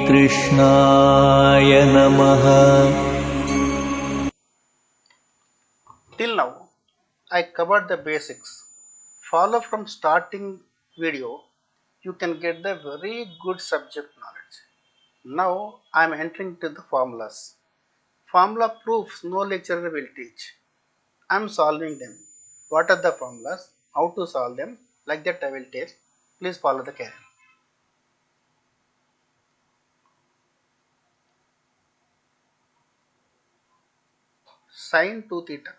श्रीकृष्णाय नमः। Till now, I covered the basics. Follow from starting video, you can get the very good subject knowledge. Now I am entering to the formulas. Formula proofs no lecturer will teach. I am solving them. What are the formulas? How to solve them? Like that I will tell. Please follow the career. Sin 2 theta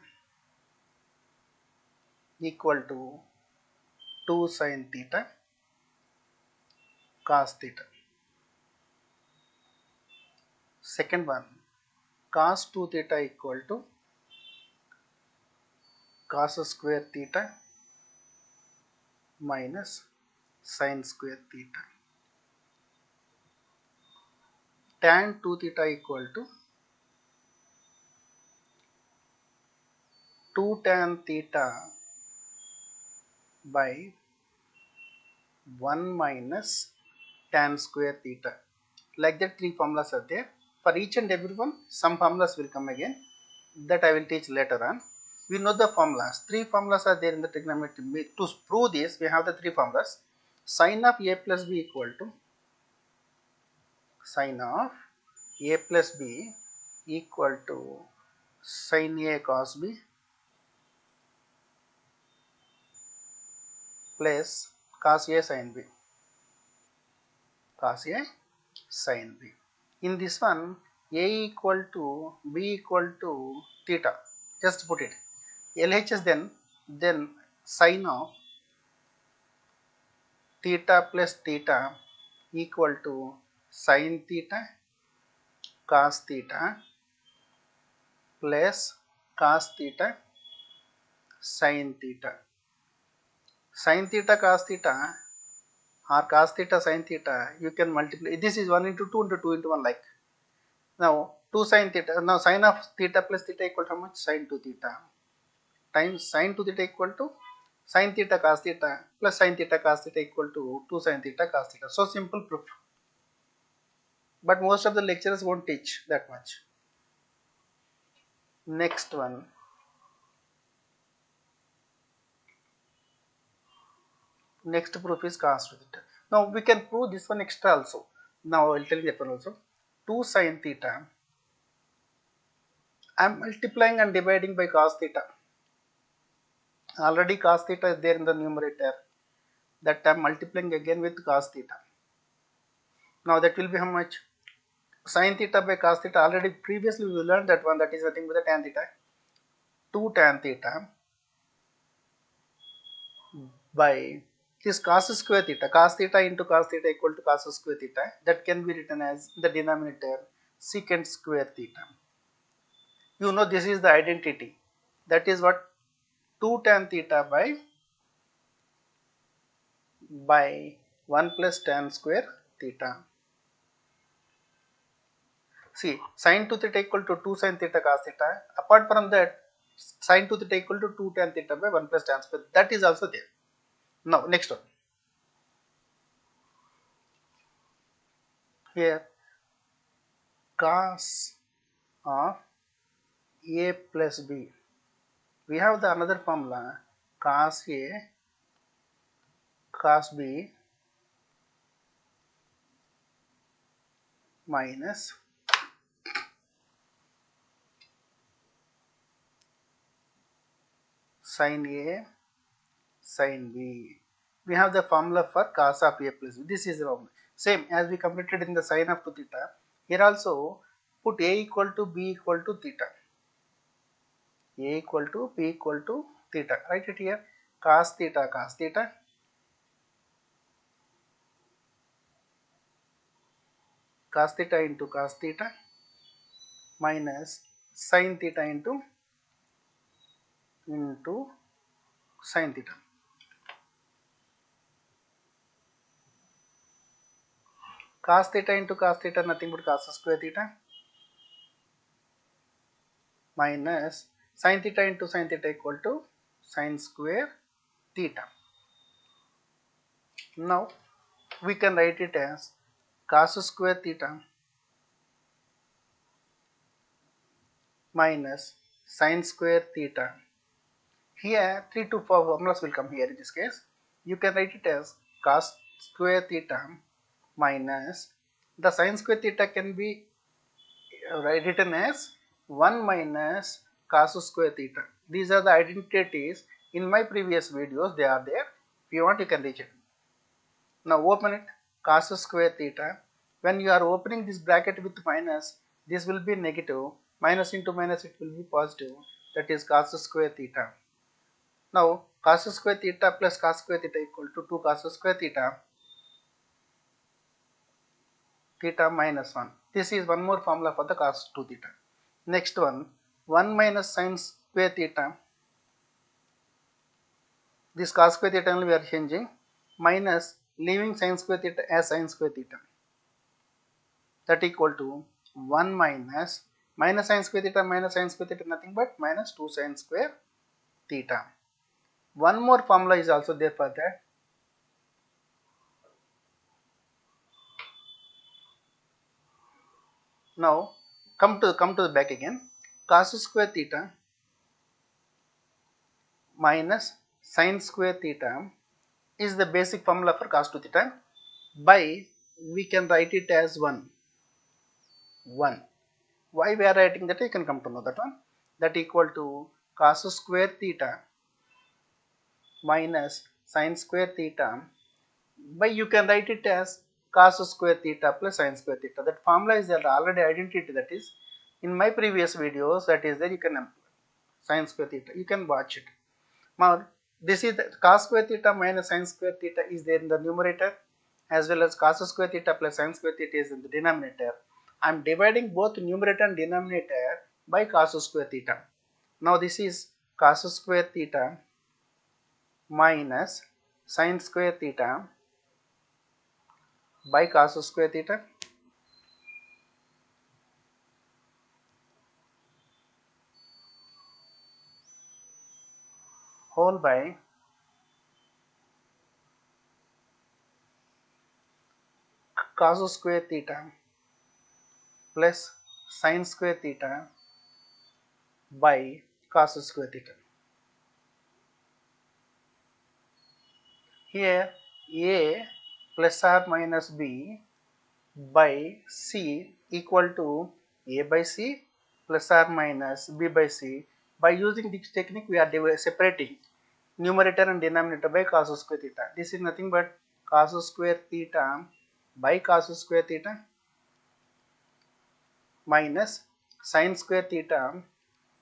equal to 2 sin theta cos theta. Second one, cos 2 theta equal to cos square theta minus sin square theta. Tan 2 theta equal to 2 tan theta by 1 minus tan square theta. Like that, three formulas are there. For each and every one, some formulas will come again. That I will teach later on. We know the formulas. Three formulas are there in the trigonometry. To prove this, we have the three formulas. Sin of a plus b equal to sin of a plus b equal to sin a cos b plus cos a sin b. Cos a sin b. In this one, a equal to b equal to theta. Just put it. LHS then sin of theta plus theta equal to sin theta cos theta plus cos theta sin theta. Sin theta cos theta or cos theta sin theta, you can multiply. This is 1 into 2 into 2 into 1 like. Now 2 sin theta. Now sin of theta plus theta equal to how much? Sin 2 theta times sin 2 theta equal to sin theta cos theta plus sin theta cos theta equal to 2 sin theta cos theta. So simple proof. But most of the lecturers won't teach that much. Next one. Next proof is cos 2 theta. Now we can prove this one extra also. Now I will tell you that one also. 2 sin theta. I am multiplying and dividing by cos theta. Already cos theta is there in the numerator. That I am multiplying again with cos theta. Now that will be how much? Sin theta by cos theta. Already previously we learned that one, that is nothing but the tan theta. 2 tan theta by this cos square theta. Cos theta into cos theta equal to cos square theta. That can be written as the denominator secant square theta. You know this is the identity. That is what? 2 tan theta by 1 plus tan square theta. See, sin 2 theta equal to 2 sin theta cos theta. Apart from that, sin 2 theta equal to 2 tan theta by 1 plus tan square. That is also there. Now, next one. Here, cos of a plus b. We have the another formula, cos a cos b minus sin a sin b. We have the formula for cos of a plus b. This is the formula. Same as we completed in the sin of 2 theta. Here also put a equal to b equal to theta. A equal to b equal to theta. Write it here. Cos theta cos theta cos theta into cos theta minus sin theta into sin theta. Cos theta into cos theta nothing but cos square theta minus sin theta into sin theta equal to sin square theta. Now we can write it as cos square theta minus sin square theta. Here 3 to 4 formulas will come here in this case. You can write it as cos square theta minus the sin square theta can be written as 1 minus cos square theta. These are the identities in my previous videos, they are there. If you want, you can reach it. Now open it, cos square theta. When you are opening this bracket with minus, this will be negative. Minus into minus, it will be positive. That is cos square theta. Now cos square theta plus cos square theta equal to 2 cos square theta, theta minus 1. This is one more formula for the cos 2 theta. Next one, 1 minus sin square theta. This cos square theta only we are changing, minus leaving sin square theta as sin square theta. That equal to 1 minus sin square theta minus sin square theta nothing but minus 2 sin square theta. One more formula is also there for that. Now come to the back again. Cos square theta minus sin square theta is the basic formula for cos 2 theta. By we can write it as 1. Why we are writing that, you can come to know that one. That equal to cos square theta minus sin square theta, by you can write it as cos square theta plus sin square theta. That formula is there already identity, that is in my previous videos, that is there. You can sin square theta, you can watch it. Now this is the cos square theta minus sin square theta is there in the numerator, as well as cos square theta plus sin square theta is in the denominator. I am dividing both numerator and denominator by cos square theta. Now this is cos square theta minus sin square theta by cos square theta whole by cos square theta plus sin square theta by cos square theta. Here a plus or minus b by c equal to a by c plus or minus b by c. By using this technique, we are separating numerator and denominator by cos square theta. This is nothing but cos square theta by cos square theta minus sin square theta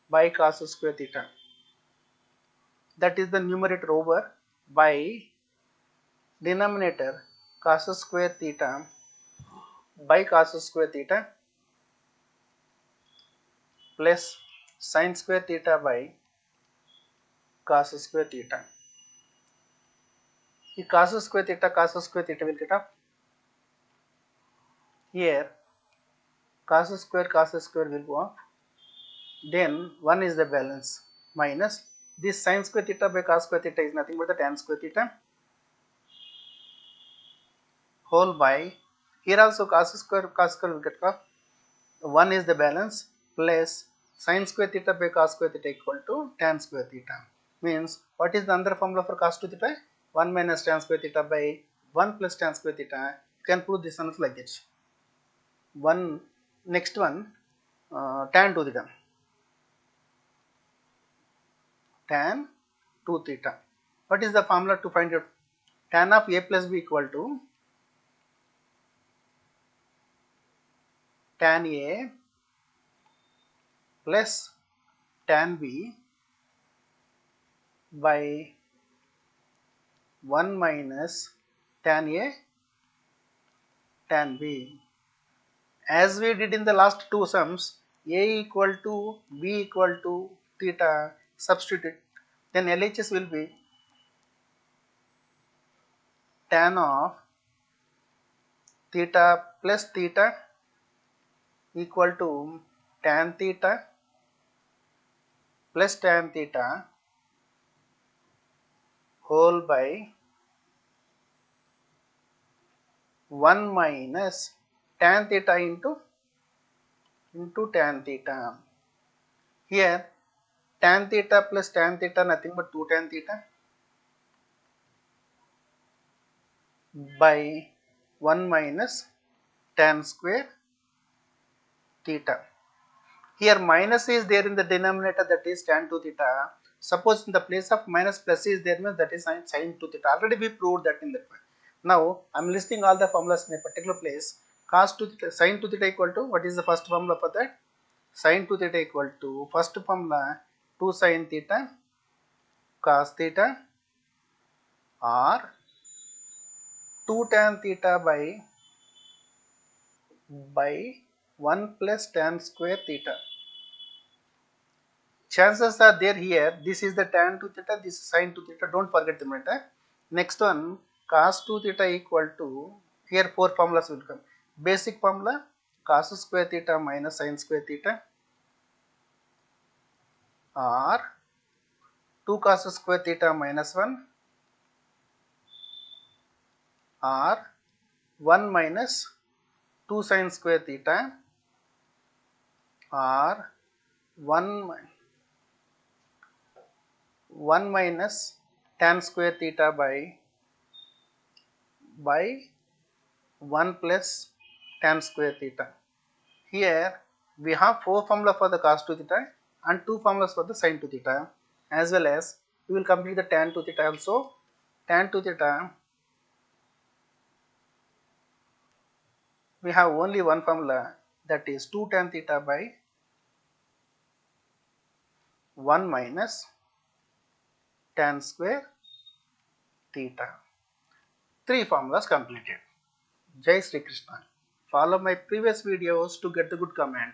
by cos square theta. That is the numerator over by denominator cos square theta by cos square theta plus sin square theta by cos square theta. The cos square theta will get up. Here cos square will go up. Then 1 is the balance minus this sin square theta by cos square theta is nothing but the tan square theta whole by, here also cos square will get up. 1 is the balance plus sin square theta by cos square theta equal to tan square theta. Means what is the other formula for cos 2 theta? 1 minus tan square theta by 1 plus tan square theta. You can prove this one like this. Next one, tan 2 theta. Tan 2 theta. What is the formula to find out? Tan of a plus b equal to tan a plus tan b by 1 minus tan a tan b. As we did in the last two sums, a equal to b equal to theta, substitute, then LHS will be tan of theta plus theta equal to tan theta plus tan theta whole by 1 minus tan theta into tan theta. Here tan theta plus tan theta nothing but 2 tan theta by 1 minus tan square theta. Here minus is there in the denominator, that is tan 2 theta. Suppose in the place of minus plus is there, means that is sin 2 theta. Already we proved that in that way. Now I am listing all the formulas in a particular place. Cos 2 theta, sin 2 theta equal to, what is the first formula for that? Sin 2 theta equal to, first formula 2 sin theta cos theta or 2 tan theta by 1 plus tan square theta. Chances are there here, this is the tan 2 theta, this is sin 2 theta, don't forget the matter. Next one, cos 2 theta equal to, here 4 formulas will come. Basic formula, cos square theta minus sin square theta or 2 cos square theta minus 1 or 1 minus 2 sin square theta or 1 minus tan square theta by 1 plus tan square theta. Here we have 4 formula for the cos 2 theta and 2 formulas for the sin 2 theta, as well as we will complete the tan 2 theta also. Tan 2 theta, we have only one formula, that is 2 tan theta by 1 minus tan square theta. 3 formulas completed. Jai Sri Krishna. Follow my previous videos to get the good comment.